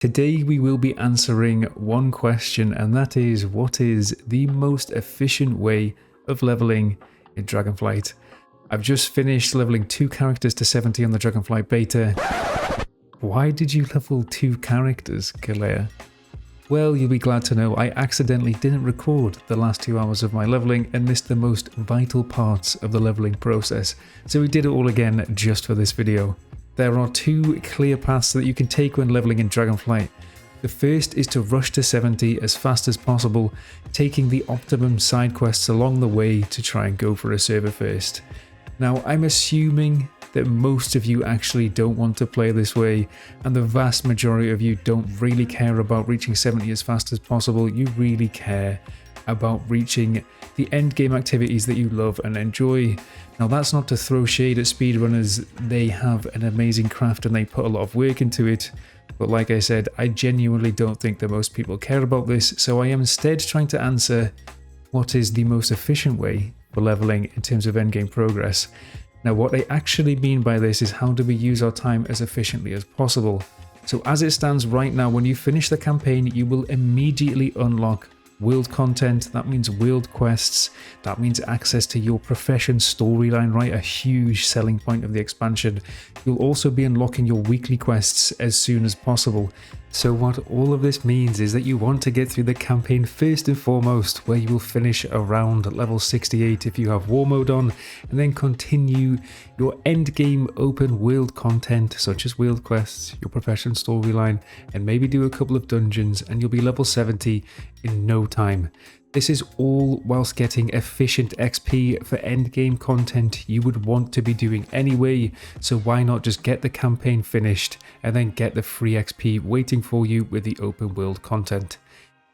Today we will be answering one question, and that is, what is the most efficient way of leveling in Dragonflight? I've just finished leveling 2 characters to 70 on the Dragonflight beta. Why did you level 2 characters, Kalea? Well, you'll be glad to know I accidentally didn't record the last 2 hours of my leveling and missed the most vital parts of the leveling process, so we did it all again just for this video. There are 2 clear paths that you can take when leveling in Dragonflight. The first is to rush to 70 as fast as possible, taking the optimum side quests along the way to try and go for a server first. Now, I'm assuming that most of you actually don't want to play this way, and the vast majority of you don't really care about reaching 70 as fast as possible. You really care about reaching the endgame activities that you love and enjoy. Now, that's not to throw shade at speedrunners. They have an amazing craft and they put a lot of work into it. But like I said, I genuinely don't think that most people care about this, so I am instead trying to answer what is the most efficient way for leveling in terms of endgame progress. Now, what I actually mean by this is, how do we use our time as efficiently as possible? So as it stands right now, when you finish the campaign, you will immediately unlock world content. That means world quests. That means access to your profession storyline, right? A huge selling point of the expansion. You'll also be unlocking your weekly quests as soon as possible. So what all of this means is that you want to get through the campaign first and foremost, where you will finish around level 68 if you have war mode on, and then continue your end game open world content such as world quests, your profession storyline, and maybe do a couple of dungeons, and you'll be level 70 in no time. This is all whilst getting efficient XP for endgame content you would want to be doing anyway, so why not just get the campaign finished and then get the free XP waiting for you with the open world content.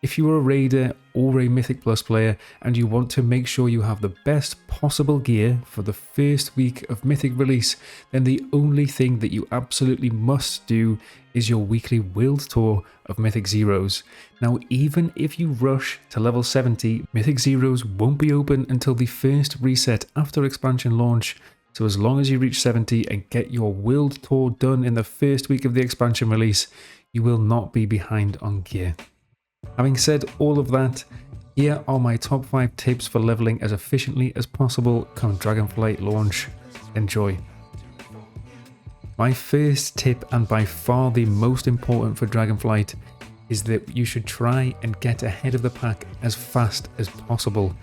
If you are a Raider or a Mythic Plus player and you want to make sure you have the best possible gear for the first week of Mythic release, then the only thing that you absolutely must do is your weekly world tour of Mythic Zeros. Now, even if you rush to level 70, Mythic Zeros won't be open until the first reset after expansion launch. So as long as you reach 70 and get your world tour done in the first week of the expansion release, you will not be behind on gear. Having said all of that, here are my top 5 tips for leveling as efficiently as possible come Dragonflight launch. Enjoy. My first tip, and by far the most important for Dragonflight, is that you should try and get ahead of the pack as fast as possible.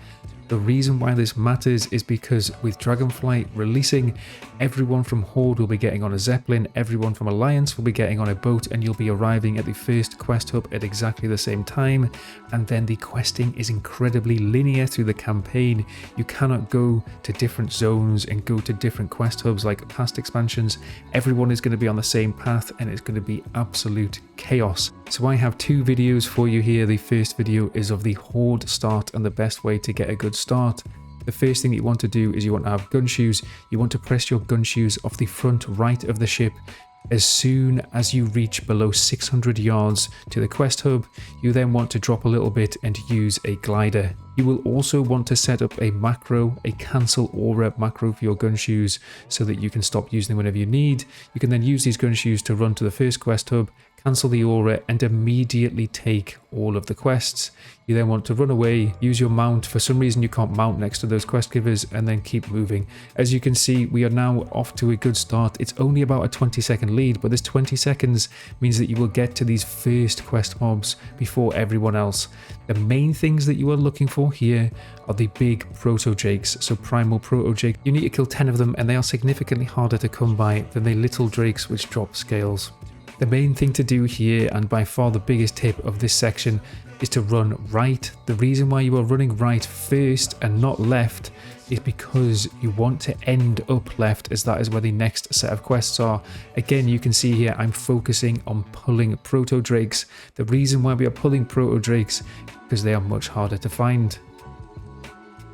The reason why this matters is because with Dragonflight releasing, everyone from Horde will be getting on a Zeppelin, everyone from Alliance will be getting on a boat, and you'll be arriving at the first quest hub at exactly the same time. And then the questing is incredibly linear through the campaign. You cannot go to different zones and go to different quest hubs like past expansions. Everyone is going to be on the same path and it's going to be absolute chaos. So I have 2 videos for you here. The first video is of the Horde start and the best way to get a good start. The first thing that you want to do is you want to have gun shoes. You want to press your gun shoes off the front right of the ship. As soon as you reach below 600 yards to the quest hub, you then want to drop a little bit and use a glider. You will also want to set up a macro, a cancel aura macro for your gun shoes so that you can stop using them whenever you need. You can then use these gun shoes to run to the first quest hub, cancel the aura, and immediately take all of the quests. You then want to run away, use your mount. For some reason you can't mount next to those quest givers, and then keep moving. As you can see, we are now off to a good start. It's only about a 20-second lead, but this 20 seconds means that you will get to these first quest mobs before everyone else. The main things that you are looking for here are the big proto drakes. So primal proto drake, you need to kill 10 of them, and they are significantly harder to come by than the little drakes which drop scales. The main thing to do here, and by far the biggest tip of this section, is to run right. The reason why you are running right first and not left is because you want to end up left, as that is where the next set of quests are. Again, you can see here I'm focusing on pulling proto drakes. The reason why we are pulling proto drakes is because they are much harder to find.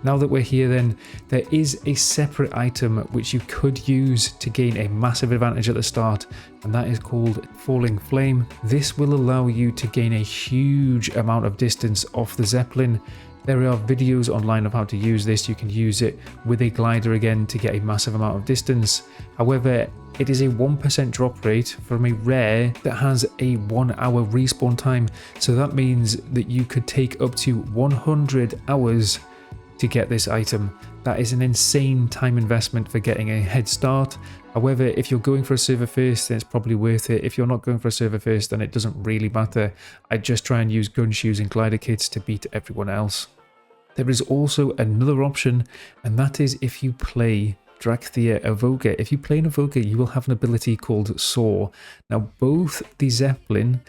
Now that we're here then, there is a separate item which you could use to gain a massive advantage at the start, and that is called Falling Flame. This will allow you to gain a huge amount of distance off the Zeppelin. There are videos online of how to use this. You can use it with a glider again to get a massive amount of distance. However, it is a 1% drop rate from a rare that has a 1 hour respawn time. So that means that you could take up to 100 hours to get this item. That is an insane time investment for getting a head start. However, if you're going for a server first, then it's probably worth it. If you're not going for a server first, then it doesn't really matter. I just try and use gun shoes and glider kits to beat everyone else. There is also another option, and that is if you play Drachthia Evoker. If you play an Evoker, you will have an ability called Soar. Now, both the Zeppelin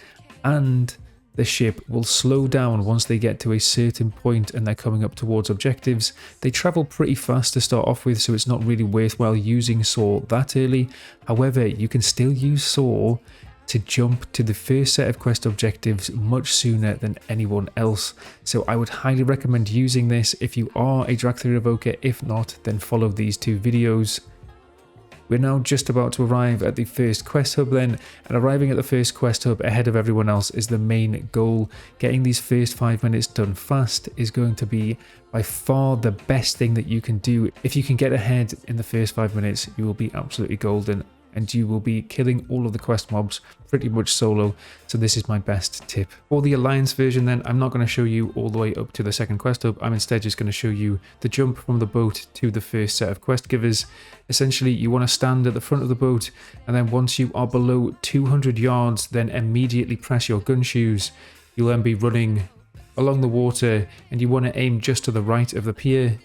and the ship will slow down once they get to a certain point and they're coming up towards objectives. They travel pretty fast to start off with, so it's not really worthwhile using Soar that early. However, you can still use Soar to jump to the first set of quest objectives much sooner than anyone else. So I would highly recommend using this if you are a Drachthia Evoker. If not, then follow these two videos. We're now just about to arrive at the first quest hub then, and arriving at the first quest hub ahead of everyone else is the main goal. Getting these first 5 minutes done fast is going to be by far the best thing that you can do. If you can get ahead in the first 5 minutes, you will be absolutely golden, and you will be killing all of the quest mobs pretty much solo. So this is my best tip. For the Alliance version then, I'm not going to show you all the way up to the second quest hub. I'm instead just going to show you the jump from the boat to the first set of quest givers. Essentially, you want to stand at the front of the boat, and then once you are below 200 yards, then immediately press your gun shoes. You'll then be running along the water, and you want to aim just to the right of the pier,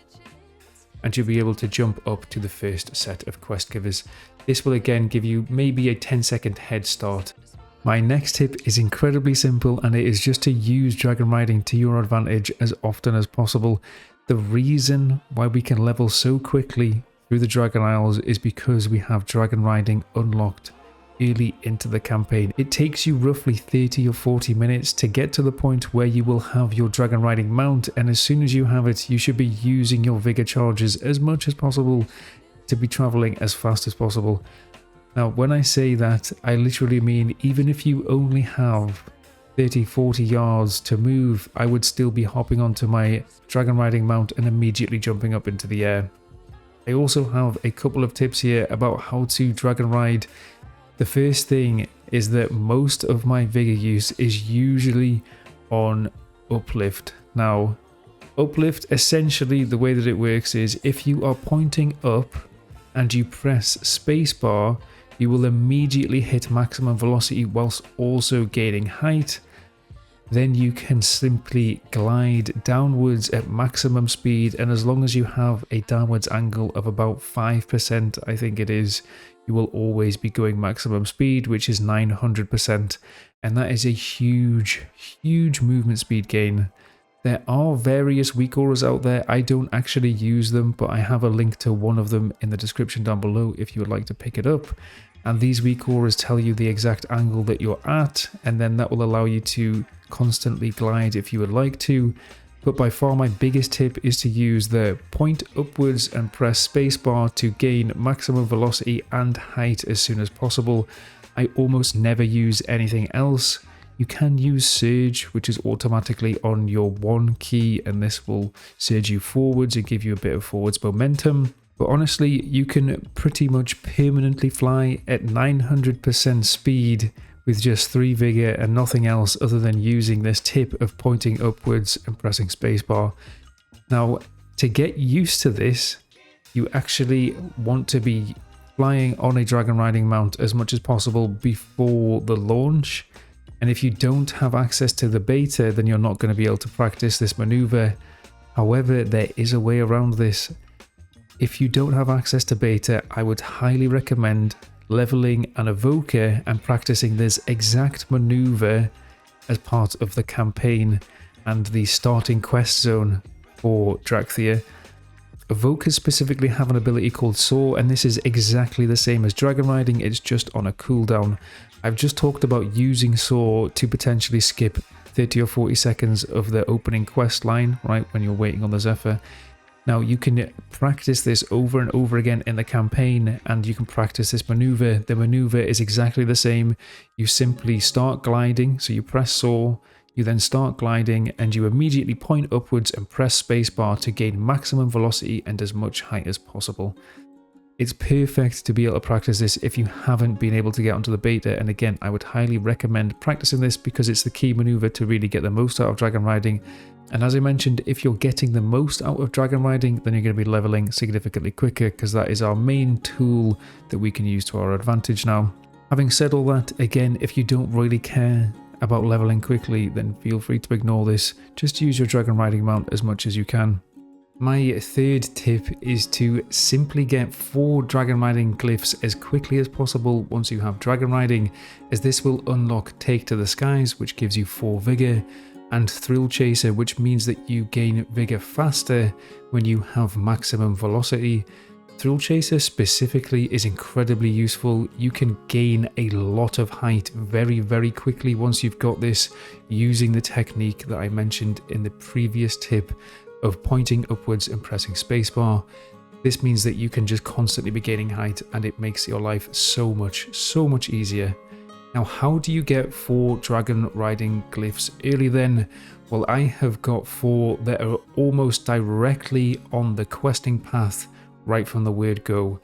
and you'll be able to jump up to the first set of quest givers. This will again give you maybe a 10-second head start. My next tip is incredibly simple, and it is just to use dragon riding to your advantage as often as possible. The reason why we can level so quickly through the Dragon Isles is because we have dragon riding unlocked early into the campaign. It takes you roughly 30 or 40 minutes to get to the point where you will have your dragon riding mount, and as soon as you have it, you should be using your vigor charges as much as possible to be traveling as fast as possible. Now, when I say that, I literally mean even if you only have 30-40 yards to move, I would still be hopping onto my dragon riding mount and immediately jumping up into the air. I also have a couple of tips here about how to dragon ride. The first thing is that most of my vigor use is usually on uplift. Now, uplift, essentially the way that it works is if you are pointing up and you press spacebar, you will immediately hit maximum velocity whilst also gaining height. Then you can simply glide downwards at maximum speed, and as long as you have a downwards angle of about 5%, I think it is, you will always be going maximum speed, which is 900%, and that is a huge movement speed gain. There are various weak auras out there. I don't actually use them, but I have a link to one of them in the description down below if you would like to pick it up. And these weak auras tell you the exact angle that you're at, and then that will allow you to constantly glide if you would like to. But by far my biggest tip is to use the point upwards and press spacebar to gain maximum velocity and height as soon as possible. I almost never use anything else. You can use Surge, which is automatically on your 1 key, and this will surge you forwards and give you a bit of forwards momentum. But honestly, you can pretty much permanently fly at 900% speed with just 3 vigor and nothing else other than using this tip of pointing upwards and pressing spacebar. Now, to get used to this, you actually want to be flying on a dragon riding mount as much as possible before the launch. And if you don't have access to the beta, then you're not going to be able to practice this maneuver. However, there is a way around this. If you don't have access to beta, I would highly recommend leveling an evoker and practicing this exact maneuver as part of the campaign and the starting quest zone for Drachthia. Evokers specifically have an ability called Soar, and this is exactly the same as dragon riding, it's just on a cooldown. I've just talked about using Soar to potentially skip 30 or 40 seconds of the opening quest line, right, when you're waiting on the Zephyr. Now, you can practice this over and over again in the campaign, and you can practice this maneuver. The maneuver is exactly the same. You simply start gliding, so you press Soar, You then start gliding and you immediately point upwards and press spacebar to gain maximum velocity and as much height as possible. It's perfect to be able to practice this if you haven't been able to get onto the beta, and again, I would highly recommend practicing this because it's the key maneuver to really get the most out of dragon riding. And as I mentioned, if you're getting the most out of dragon riding, then you're going to be leveling significantly quicker because that is our main tool that we can use to our advantage now. Having said all that, again, if you don't really care about leveling quickly, then feel free to ignore this. Just use your dragon riding mount as much as you can. My third tip is to simply get 4 dragon riding glyphs as quickly as possible once you have dragon riding, as this will unlock Take to the Skies, which gives you 4 vigor, and Thrill Chaser, which means that you gain vigor faster when you have maximum velocity. Thrill Chaser specifically is incredibly useful. You can gain a lot of height very, very quickly once you've got this, using the technique that I mentioned in the previous tip of pointing upwards and pressing spacebar. This means that you can just constantly be gaining height, and it makes your life so much easier. Now, how do you get 4 dragon riding glyphs early then? Well, I have got 4 that are almost directly on the questing path right from the word go.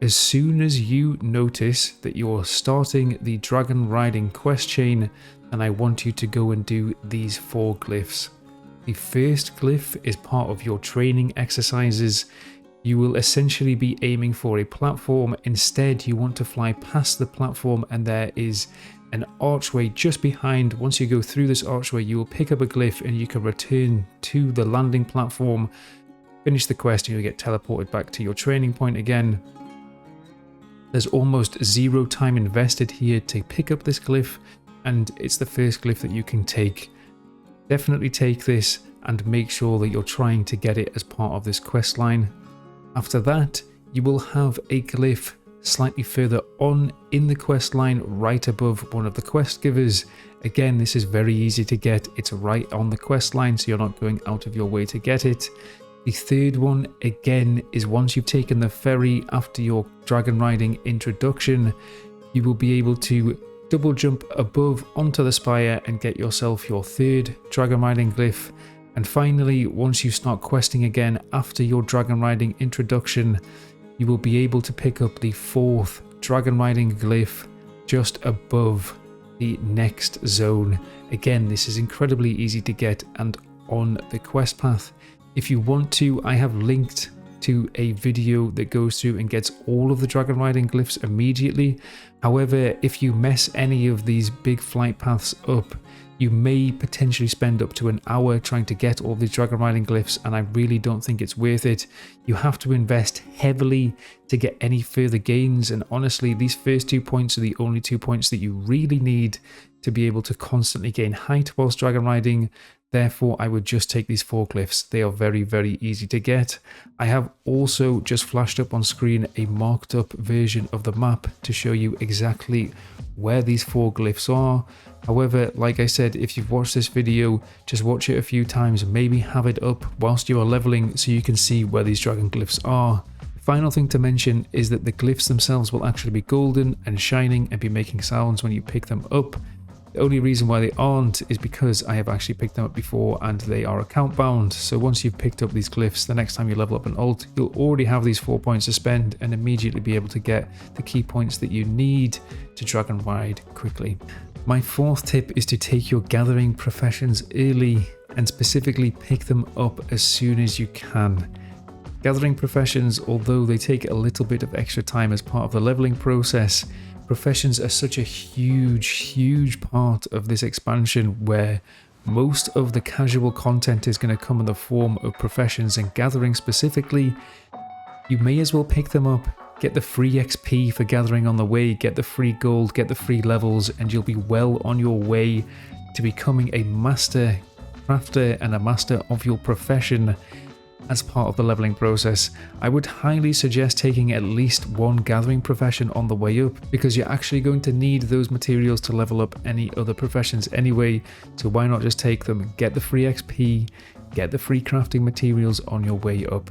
As soon as you notice that you're starting the dragon riding quest chain, and I want you to go and do these 4 glyphs. The first glyph is part of your training exercises. You will essentially be aiming for a platform. Instead, you want to fly past the platform, and there is an archway just behind. Once you go through this archway, you will pick up a glyph and you can return to the landing platform, finish the quest, and you'll get teleported back to your training point again. There's almost 0 time invested here to pick up this glyph, and it's the first glyph that you can take. Definitely take this and make sure that you're trying to get it as part of this quest line. After that, you will have a glyph slightly further on in the quest line, right above one of the quest givers. Again, this is very easy to get. It's right on the quest line, so you're not going out of your way to get it. The third one, again, is once you've taken the ferry after your dragon riding introduction, you will be able to double jump above onto the spire and get yourself your 3rd dragon riding glyph. And finally, once you start questing again after your dragon riding introduction, you will be able to pick up the 4th dragon riding glyph just above the next zone. Again, this is incredibly easy to get and on the quest path. If you want to, I have linked to a video that goes through and gets all of the dragon riding glyphs immediately. However, if you mess any of these big flight paths up, you may potentially spend up to an hour trying to get all these dragon riding glyphs, and I really don't think it's worth it. You have to invest heavily to get any further gains, and honestly, these first 2 points are the only 2 points that you really need to be able to constantly gain height whilst dragon riding. Therefore, I would just take these 4 glyphs. They are very, very easy to get. I have also just flashed up on screen a marked up version of the map to show you exactly where these 4 glyphs are. However, like I said, if you've watched this video, just watch it a few times, maybe have it up whilst you are leveling so you can see where these dragon glyphs are. The final thing to mention is that the glyphs themselves will actually be golden and shining and be making sounds when you pick them up. The only reason why they aren't is because I have actually picked them up before and they are account bound. So once you've picked up these glyphs, the next time you level up an ult, you'll already have these 4 points to spend and immediately be able to get the key points that you need to dragon ride quickly. My 4th tip is to take your gathering professions early and specifically pick them up as soon as you can. Gathering professions, although they take a little bit of extra time as part of the leveling process, professions are such a huge part of this expansion where most of the casual content is going to come in the form of professions, and gathering specifically, you may as well pick them up, get the free XP for gathering on the way, get the free gold, get the free levels, and you'll be well on your way to becoming a master crafter and a master of your profession as part of the leveling process. I would highly suggest taking at least 1 gathering profession on the way up, because you're actually going to need those materials to level up any other professions anyway, so why not just take them, get the free XP, get the free crafting materials on your way up.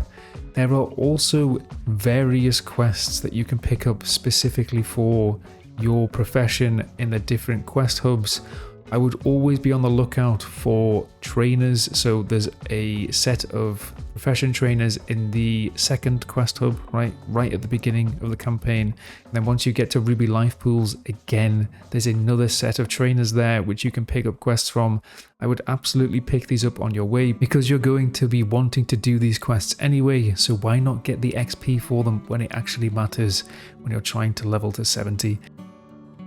There are also various quests that you can pick up specifically for your profession in the different quest hubs. I would always be on the lookout for trainers. So there's a set of profession trainers in the second quest hub, right at the beginning of the campaign. And then once you get to Ruby Life Pools, again, there's another set of trainers there which you can pick up quests from. I would absolutely pick these up on your way because you're going to be wanting to do these quests anyway. So why not get the XP for them when it actually matters, when you're trying to level to 70?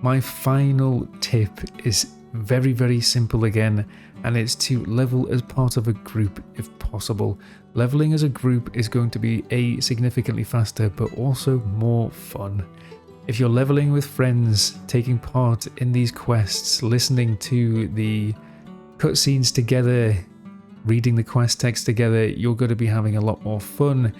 My final tip is very, very simple again, and it's to level as part of a group if possible. Leveling as a group is going to be significantly faster, but also more fun. If you're leveling with friends, taking part in these quests, listening to the cutscenes together, reading the quest text together, you're going to be having a lot more fun.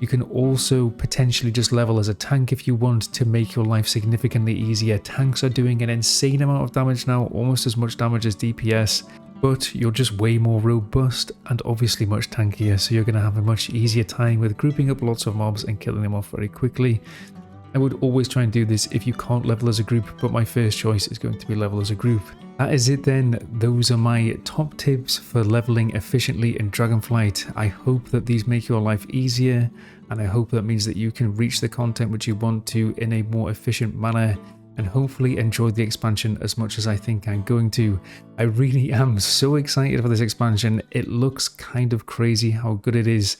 You can also potentially just level as a tank if you want to make your life significantly easier. Tanks are doing an insane amount of damage now, almost as much damage as DPS, but you're just way more robust and obviously much tankier, so you're going to have a much easier time with grouping up lots of mobs and killing them off very quickly. I would always try and do this if you can't level as a group, but my first choice is going to be level as a group. That is it then. Those are my top tips for leveling efficiently in Dragonflight. I hope that these make your life easier, and I hope that means that you can reach the content which you want to in a more efficient manner, and hopefully enjoy the expansion as much as I think I'm going to. I really am so excited for this expansion. It looks kind of crazy how good it is.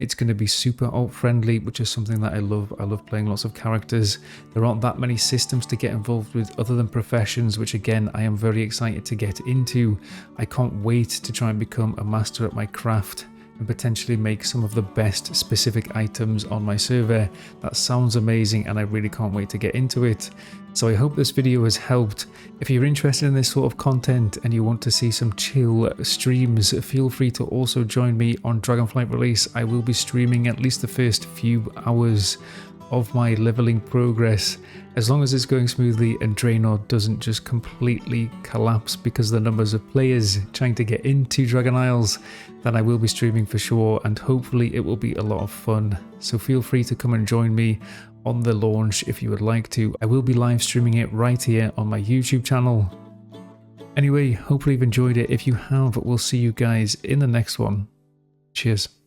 It's going to be super alt friendly, which is something that I love. I love playing lots of characters. There aren't that many systems to get involved with other than professions, which again, I am very excited to get into. I can't wait to try and become a master at my craft and potentially make some of the best specific items on my server. That sounds amazing and I really can't wait to get into it. So I hope this video has helped. If you're interested in this sort of content and you want to see some chill streams, feel free to also join me on Dragonflight release. I will be streaming at least the first few hours of my leveling progress, as long as it's going smoothly and Draenor doesn't just completely collapse because the numbers of players trying to get into Dragon Isles, then I will be streaming for sure, and hopefully it will be a lot of fun. So feel free to come and join me on the launch if you would like to. I will be live streaming it right here on my YouTube channel. Anyway, hopefully you've enjoyed it. If you have, we'll see you guys in the next one. Cheers.